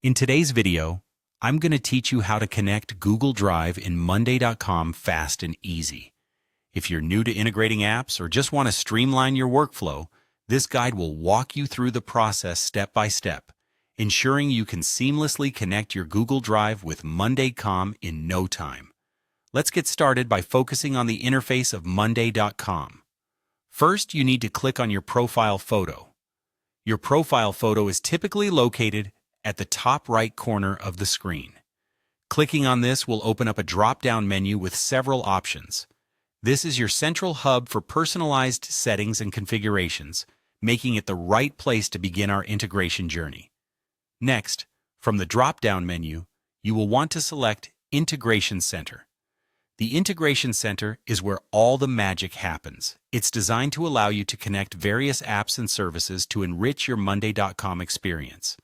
In today's video, I'm going to teach you how to connect Google Drive in Monday.com fast and easy. If you're new to integrating apps or just want to streamline your workflow, this guide will walk you through the process step by step, ensuring you can seamlessly connect your Google Drive with Monday.com in no time. Let's get started by focusing on the interface of Monday.com. First, you need to click on your profile photo. Your profile photo is typically located at the top right corner of the screen. Clicking on this will open up a drop-down menu with several options. This is your central hub for personalized settings and configurations, making it the right place to begin our integration journey. Next, from the drop-down menu, you will want to select Integration Center. The Integration Center is where all the magic happens. It's designed to allow you to connect various apps and services to enrich your Monday.com experience.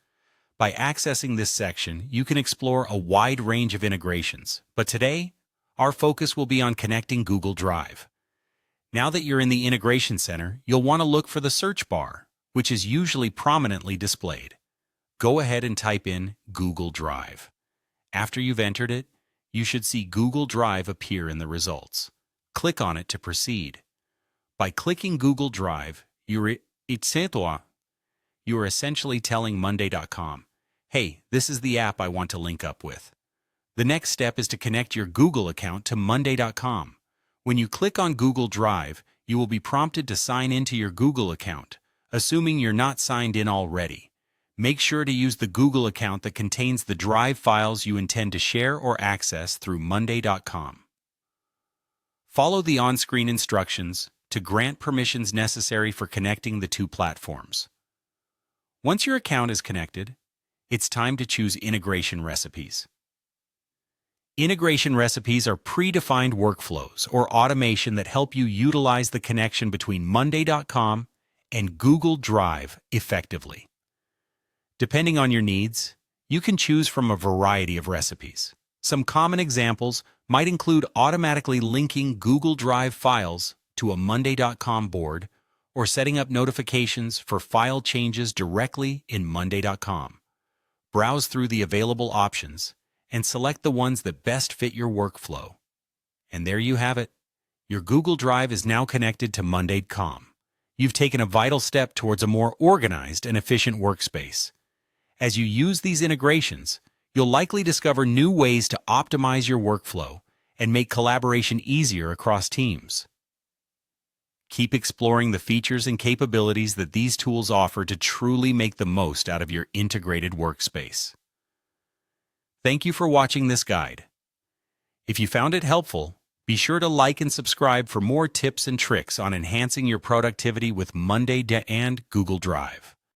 By accessing this section, you can explore a wide range of integrations, but today, our focus will be on connecting Google Drive. Now that you're in the Integration Center, you'll want to look for the search bar, which is usually prominently displayed. Go ahead and type in Google Drive. After you've entered it, you should see Google Drive appear in the results. Click on it to proceed. By clicking Google Drive, you're essentially telling Monday.com, "Hey, this is the app I want to link up with." The next step is to connect your Google account to Monday.com. When you click on Google Drive, you will be prompted to sign into your Google account, assuming you're not signed in already. Make sure to use the Google account that contains the Drive files you intend to share or access through Monday.com. Follow the on-screen instructions to grant permissions necessary for connecting the two platforms. Once your account is connected, it's time to choose integration recipes. Integration recipes are predefined workflows or automation that help you utilize the connection between Monday.com and Google Drive effectively. Depending on your needs, you can choose from a variety of recipes. Some common examples might include automatically linking Google Drive files to a Monday.com board or setting up notifications for file changes directly in Monday.com. Browse through the available options and select the ones that best fit your workflow. And there you have it. Your Google Drive is now connected to Monday.com. You've taken a vital step towards a more organized and efficient workspace. As you use these integrations, you'll likely discover new ways to optimize your workflow and make collaboration easier across teams. Keep exploring the features and capabilities that these tools offer to truly make the most out of your integrated workspace. Thank you for watching this guide. If you found it helpful, be sure to like and subscribe for more tips and tricks on enhancing your productivity with Monday and Google Drive.